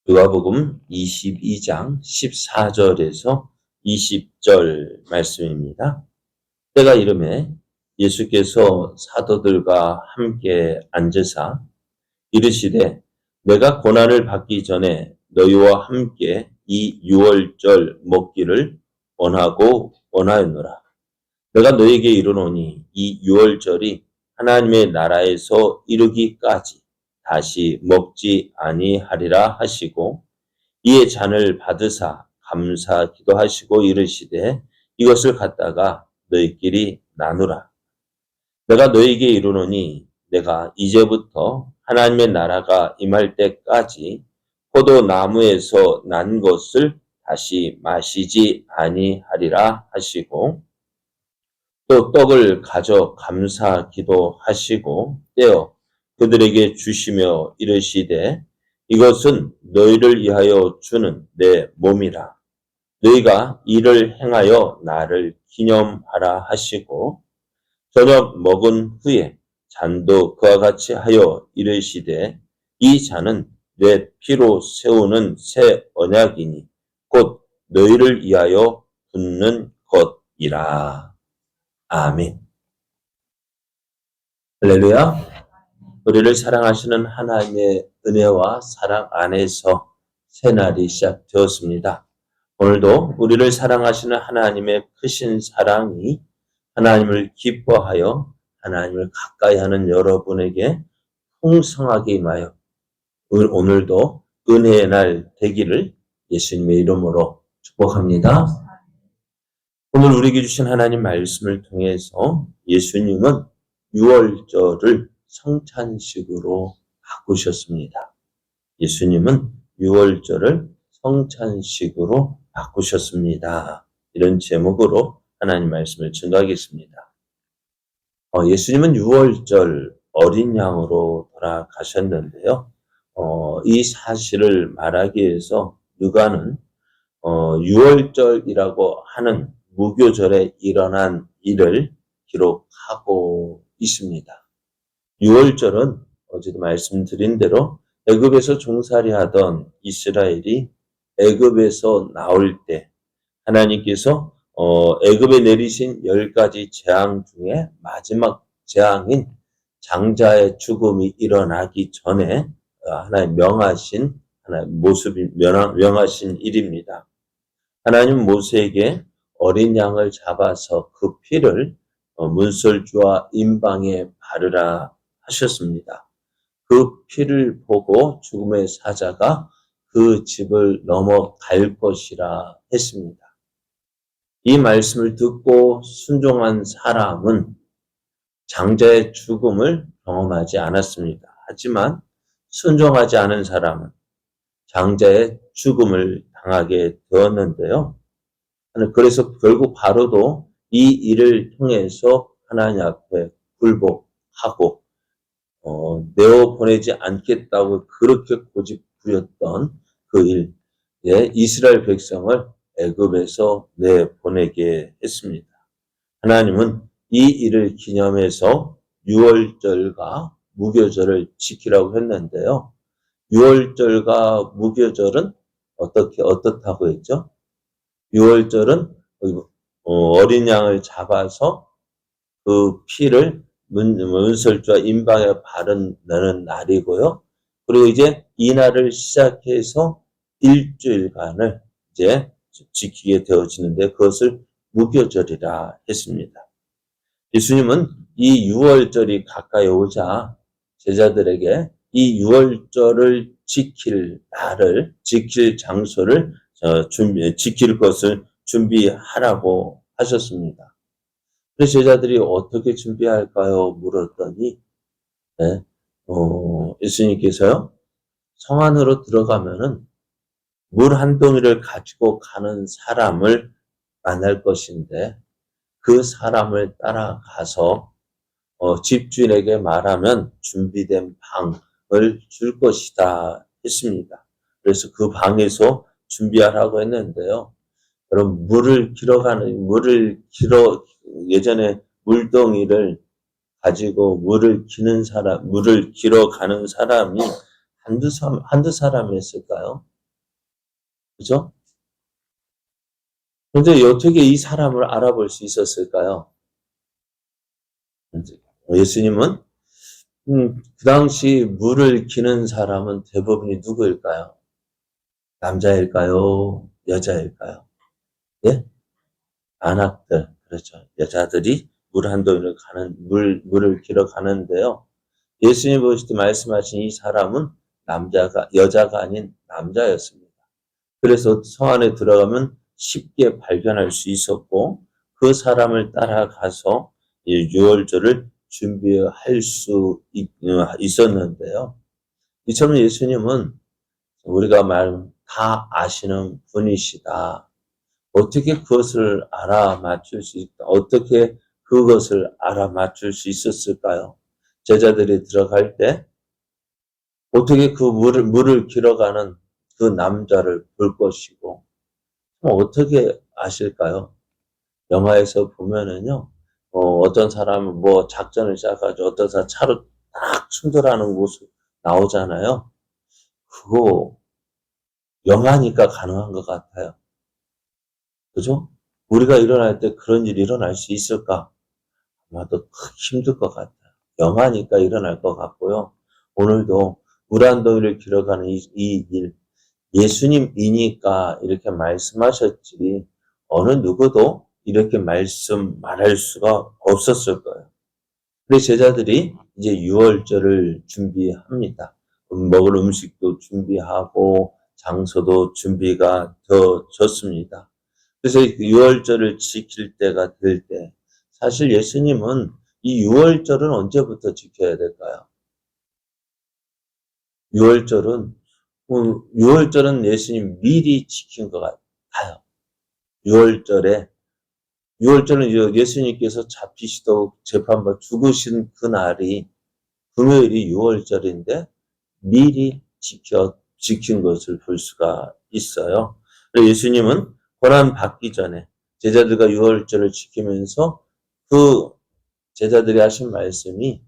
누가복음 22장 14절에서 20절 말씀입니다. 때가 이르매 예수께서 사도들과 함께 앉으사 이르시되 내가 고난을 받기 전에 너희와 함께 이 유월절 먹기를 원하였노라. 내가 너희에게 이르노니 이 유월절이 하나님의 나라에서 이르기까지 다시 먹지 아니하리라 하시고 이에 잔을 받으사 감사 기도하시고 이르시되 이것을 갖다가 너희끼리 나누라. 내가 너희에게 이르노니 내가 이제부터 하나님의 나라가 임할 때까지 포도나무에서 난 것을 다시 마시지 아니하리라 하시고 또 떡을 가져 감사 기도하시고 떼어 그들에게 주시며 이르시되 이것은 너희를 위하여 주는 내 몸이라. 너희가 이를 행하여 나를 기념하라 하시고 저녁 먹은 후에 잔도 그와 같이 하여 이르시되 이 잔은 내 피로 세우는 새 언약이니 곧 너희를 위하여 붓는 것이라. 아멘. 할렐루야. 우리를 사랑하시는 하나님의 은혜와 사랑 안에서 새날이 시작되었습니다. 오늘도 우리를 사랑하시는 하나님의 크신 사랑이 하나님을 기뻐하여 하나님을 가까이 하는 여러분에게 풍성하게 임하여 오늘도 은혜의 날 되기를 예수님의 이름으로 축복합니다. 오늘 우리에게 주신 하나님 말씀을 통해서 예수님은 유월절을 성찬식으로 바꾸셨습니다. 예수님은 유월절을 성찬식으로 바꾸셨습니다. 이런 제목으로 하나님 말씀을 증거하겠습니다. 예수님은 유월절 어린 양으로 돌아가셨는데요. 이 사실을 말하기 위해서 누가는 유월절이라고 하는 무교절에 일어난 일을 기록하고 있습니다. 유월절은 어제도 말씀드린 대로 애굽에서 종살이 하던 이스라엘이 애굽에서 나올 때 하나님께서 애굽에 내리신 10가지 재앙 중에 마지막 재앙인 장자의 죽음이 일어나기 전에 하나님 명하신 일입니다. 하나님 모세에게 어린 양을 잡아서 그 피를 문설주와 임방에 바르라 하셨습니다. 그 피를 보고 죽음의 사자가 그 집을 넘어갈 것이라 했습니다. 이 말씀을 듣고 순종한 사람은 장자의 죽음을 경험하지 않았습니다. 하지만 순종하지 않은 사람은 장자의 죽음을 당하게 되었는데요. 그래서 결국 바로도 이 일을 통해서 하나님 앞에 굴복하고 내어 보내지 않겠다고 그렇게 고집부렸던 그 일에 이스라엘 백성을 애굽에서 내보내게 했습니다. 하나님은 이 일을 기념해서 유월절과 무교절을 지키라고 했는데요. 유월절과 무교절은 어떻다고 했죠? 유월절은 어린 양을 잡아서 그 피를 문설주와 임방에 바르는 날이고요. 그리고 이제 이 날을 시작해서 일주일간을 이제 지키게 되어지는데 그것을 무교절이라 했습니다. 예수님은 이 유월절이 가까이 오자 제자들에게 이 유월절을 지킬 날을, 지킬 장소를 지킬 것을 준비하라고 하셨습니다. 그래서 제자들이 어떻게 준비할까요? 물었더니 예수님께서요. 성 안으로 들어가면은 물 한 동이를 가지고 가는 사람을 만날 것인데 그 사람을 따라가서 집주인에게 말하면 준비된 방을 줄 것이다 했습니다. 그래서 그 방에서 준비하라고 했는데요. 여러분 예전에 물동이를 가지고 물을 기러 가는 사람이 한두 사람이었을까요? 그죠? 그런데 어떻게 이 사람을 알아볼 수 있었을까요? 예수님은 그 당시 물을 기는 사람은 대부분이 누구일까요? 남자일까요? 여자일까요? 예? 안악들. 그렇죠. 여자들이 물 한 동이를 물을 기러 가는데요. 예수님 보실 때 말씀하신 이 사람은 여자가 아닌 남자였습니다. 그래서 성 안에 들어가면 쉽게 발견할 수 있었고, 그 사람을 따라가서 유월절을 준비할 수 있었는데요. 이처럼 예수님은 우리가 다 아시는 분이시다. 어떻게 그것을 알아맞출 수 있다? 어떻게 그것을 알아맞출 수 있었을까요? 제자들이 들어갈 때 어떻게 그 물을 길어가는 그 남자를 볼 것이고, 어떻게 아실까요? 영화에서 보면은요, 어떤 사람은 뭐 작전을 시작하죠. 어떤 사람 차로 딱 충돌하는 모습 나오잖아요. 그거 영화니까 가능한 것 같아요. 그죠? 우리가 일어날 때 그런 일이 일어날 수 있을까? 아마도 힘들 것 같아요. 영화니까 일어날 것 같고요. 오늘도 물 한 동이를 길어가는 이 일, 예수님이니까 이렇게 말씀하셨지, 어느 누구도 이렇게 말할 수가 없었을 거예요. 우리 제자들이 이제 유월절을 준비합니다. 먹을 음식도 준비하고 장소도 준비가 되어졌습니다. 그래서 유월절을 지킬 때가 될 때, 사실 예수님은 이 유월절은 언제부터 지켜야 될까요? 유월절은 유월절은 예수님 미리 지킨 것 같아요. 유월절에 유월절은 예수님께서 잡히시도 재판받아 죽으신 그날이 금요일이 유월절인데 미리 지킨 것을 볼 수가 있어요. 예수님은 고난 받기 전에 제자들과 유월절을 지키면서 그 제자들이 하신 말씀이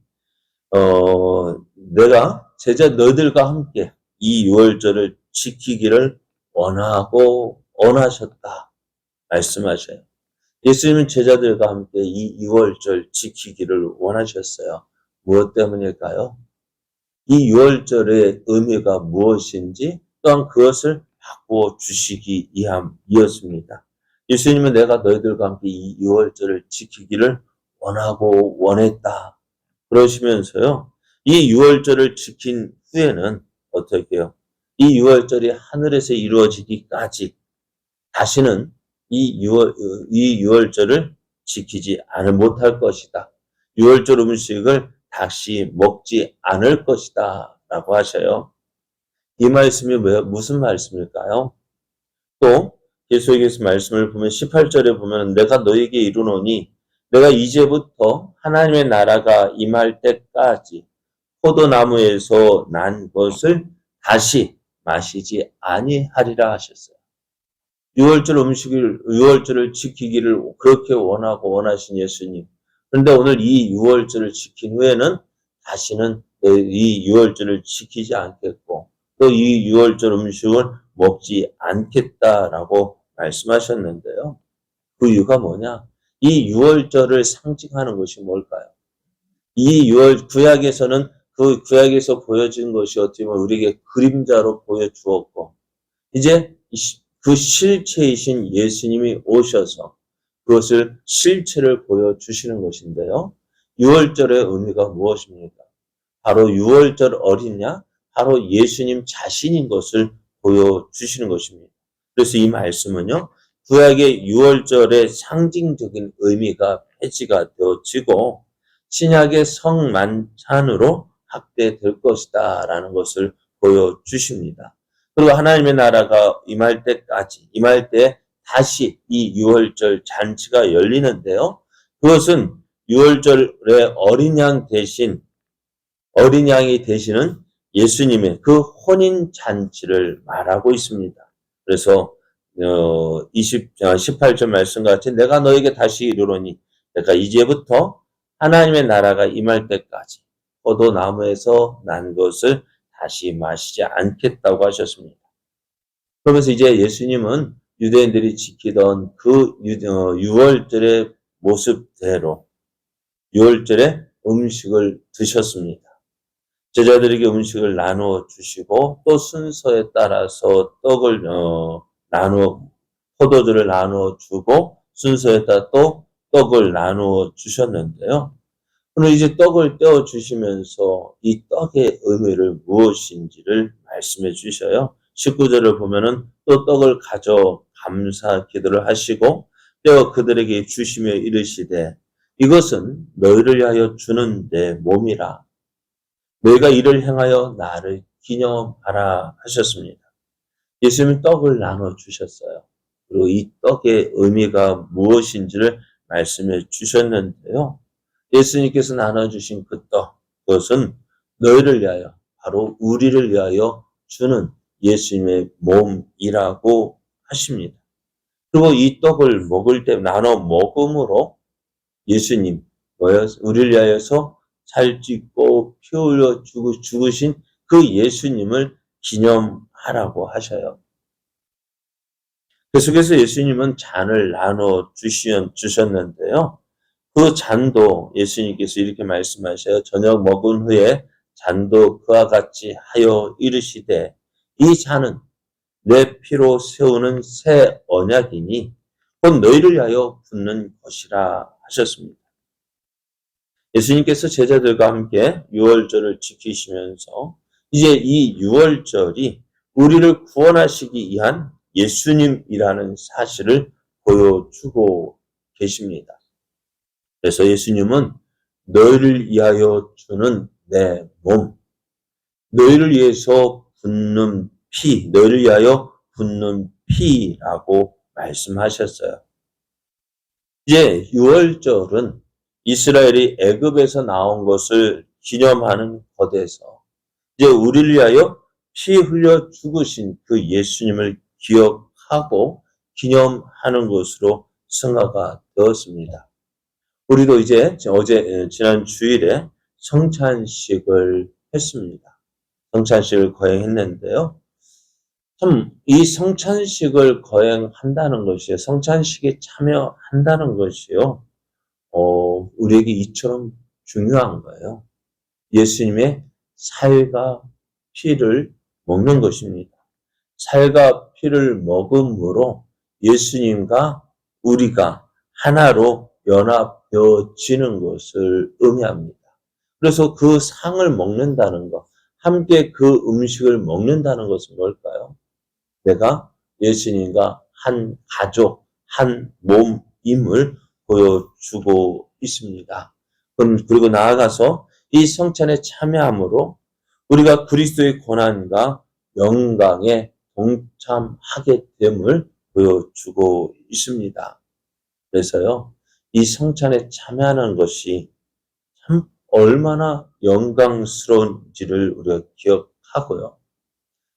내가 너희들과 함께 이 유월절을 지키기를 원하셨다 말씀하셔요. 예수님은 제자들과 함께 이 유월절 지키기를 원하셨어요. 무엇 때문일까요? 이 유월절의 의미가 무엇인지 또한 그것을 바꾸어 주시기 위함이었습니다. 예수님은 내가 너희들과 함께 이 유월절을 지키기를 원했다. 그러시면서요. 이 유월절을 지킨 후에는 어떻게 해요? 이 유월절이 하늘에서 이루어지기까지 다시는 이 유월절을 지키지 못할 것이다. 유월절 음식을 다시 먹지 않을 것이다. 라고 하셔요. 이 말씀이 무슨 말씀일까요? 또 계속해서 말씀을 보면 18절에 보면 내가 너에게 이르노니 내가 이제부터 하나님의 나라가 임할 때까지 포도나무에서 난 것을 다시 마시지 아니하리라 하셨어요. 유월절을 지키기를 그렇게 원하신 예수님. 그런데 오늘 이 유월절을 지킨 후에는 다시는 이 유월절을 지키지 않겠고 또 이 유월절 음식을 먹지 않겠다라고 말씀하셨는데요. 그 이유가 뭐냐? 이 유월절을 상징하는 것이 뭘까요? 구약에서는 그 구약에서 보여진 것이 어떻게 보면 우리에게 그림자로 보여주었고 이제 그 실체이신 예수님이 오셔서 그것을 실체를 보여주시는 것인데요. 유월절의 의미가 무엇입니까? 바로 유월절 어린양, 바로 예수님 자신인 것을 보여주시는 것입니다. 그래서 이 말씀은요. 구약의 유월절의 상징적인 의미가 폐지가 되어지고 신약의 성만찬으로 확대될 것이다 라는 것을 보여주십니다. 그리고 하나님의 나라가 임할 때 다시 이 유월절 잔치가 열리는데요. 그것은 유월절의 어린 양이 되시는 예수님의 그 혼인 잔치를 말하고 있습니다. 그래서 18절 말씀과 같이 내가 너에게 다시 이르노니 내가 이제부터 하나님의 나라가 임할 때까지 포도나무에서 난 것을 다시 마시지 않겠다고 하셨습니다. 그러면서 이제 예수님은 유대인들이 지키던 그 유월절의 모습대로 유월절에 음식을 드셨습니다. 제자들에게 음식을 나누어 주시고 또 순서에 따라서 떡을 포도주를 나누어 주고 순서에 따라 또 떡을 나누어 주셨는데요. 오늘 이제 떡을 떼어 주시면서 이 떡의 의미를 무엇인지를 말씀해 주셔요. 19절을 보면은 또 떡을 가져 감사 기도를 하시고 떼어 그들에게 주시며 이르시되 이것은 너희를 위하여 주는 내 몸이라. 너희가 이를 행하여 나를 기념하라 하셨습니다. 예수님이 떡을 나눠 주셨어요. 그리고 이 떡의 의미가 무엇인지를 말씀해 주셨는데요. 예수님께서 나눠주신 그 떡, 그것은 너희를 위하여, 바로 우리를 위하여 주는 예수님의 몸이라고 하십니다. 그리고 이 떡을 먹을 때 나눠 먹음으로 예수님, 우리를 위하여서 살찌고 피 흘려 죽으신 그 예수님을 기념하라고 하셔요. 계속해서 예수님은 잔을 나눠 주셨는데요. 그 잔도 예수님께서 이렇게 말씀하셔요. 저녁 먹은 후에 잔도 그와 같이 하여 이르시되 이 잔은 내 피로 세우는 새 언약이니 곧 너희를 위하여 붓는 것이라 하셨습니다. 예수님께서 제자들과 함께 유월절을 지키시면서 이제 이 유월절이 우리를 구원하시기 위한 예수님이라는 사실을 보여주고 계십니다. 그래서 예수님은 너희를 위하여 주는 내 몸, 너희를 위해서 붓는 피, 너희를 위하여 붓는 피라고 말씀하셨어요. 이제 유월절은 이스라엘이 애굽에서 나온 것을 기념하는 것에서 이제 우리를 위하여 피 흘려 죽으신 그 예수님을 기억하고 기념하는 것으로 승화가 되었습니다. 우리도 이제 지난 주일에 성찬식을 했습니다. 성찬식을 거행했는데요. 참 이 성찬식을 거행한다는 것이요, 성찬식에 참여한다는 것이요, 우리에게 이처럼 중요한 거예요. 예수님의 살과 피를 먹는 것입니다. 살과 피를 먹음으로 예수님과 우리가 하나로 연합되어지는 것을 의미합니다. 그래서 그 상을 먹는다는 것, 함께 그 음식을 먹는다는 것은 뭘까요? 내가 예수님과 한 가족, 한 몸임을 보여주고 있습니다. 그리고 나아가서 이 성찬에 참여함으로 우리가 그리스도의 고난과 영광에 동참하게 됨을 보여주고 있습니다. 그래서요, 이 성찬에 참여하는 것이 참 얼마나 영광스러운지를 우리가 기억하고요.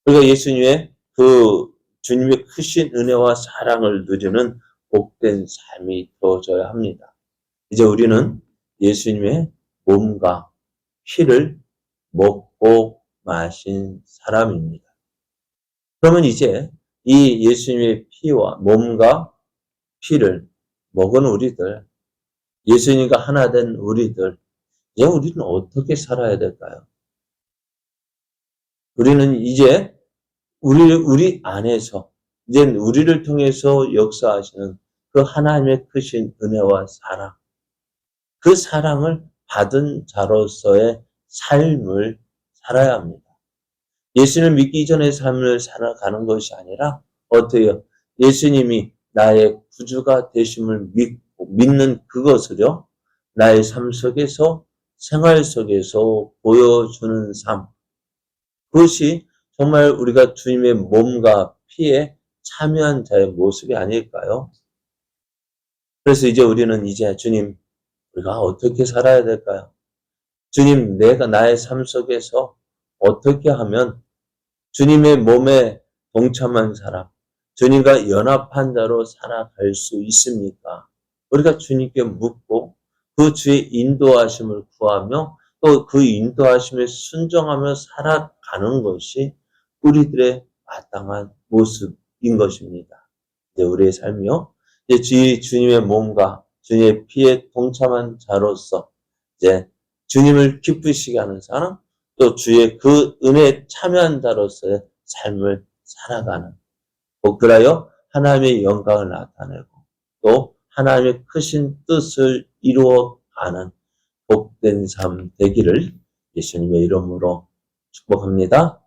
우리가 예수님의 주님의 크신 은혜와 사랑을 누리는 복된 삶이 되어져야 합니다. 이제 우리는 예수님의 몸과 피를 먹고 마신 사람입니다. 그러면 이제 이 예수님의 피와 몸과 피를 먹은 우리들, 예수님과 하나 된 우리들, 이제 우리는 어떻게 살아야 될까요? 우리는 이제 우리 안에서 이제 우리를 통해서 역사하시는 그 하나님의 크신 은혜와 사랑, 그 사랑을 받은 자로서의 삶을 살아야 합니다. 예수님을 믿기 이전의 삶을 살아가는 것이 아니라 어때요? 예수님이 나의 구주가 되심을 믿는 그것을요, 나의 삶 속에서, 생활 속에서 보여주는 삶, 그것이 정말 우리가 주님의 몸과 피에 참여한 자의 모습이 아닐까요? 그래서 이제 우리는 이제 주님, 우리가 어떻게 살아야 될까요? 주님, 내가 나의 삶 속에서 어떻게 하면 주님의 몸에 동참한 사람, 주님과 연합한 자로 살아갈 수 있습니까? 우리가 주님께 묻고 그 주의 인도하심을 구하며 또 그 인도하심에 순종하며 살아가는 것이 우리들의 마땅한 모습인 것입니다. 이제 우리의 삶이요. 이제 주님의 몸과 주님의 피에 동참한 자로서 이제 주님을 기쁘시게 하는 사람, 또 주의 그 은혜에 참여한 자로서의 삶을 살아가는, 그라여 하나님의 영광을 나타내고 또 하나님의 크신 뜻을 이루어가는 복된 삶 되기를 예수님의 이름으로 축복합니다.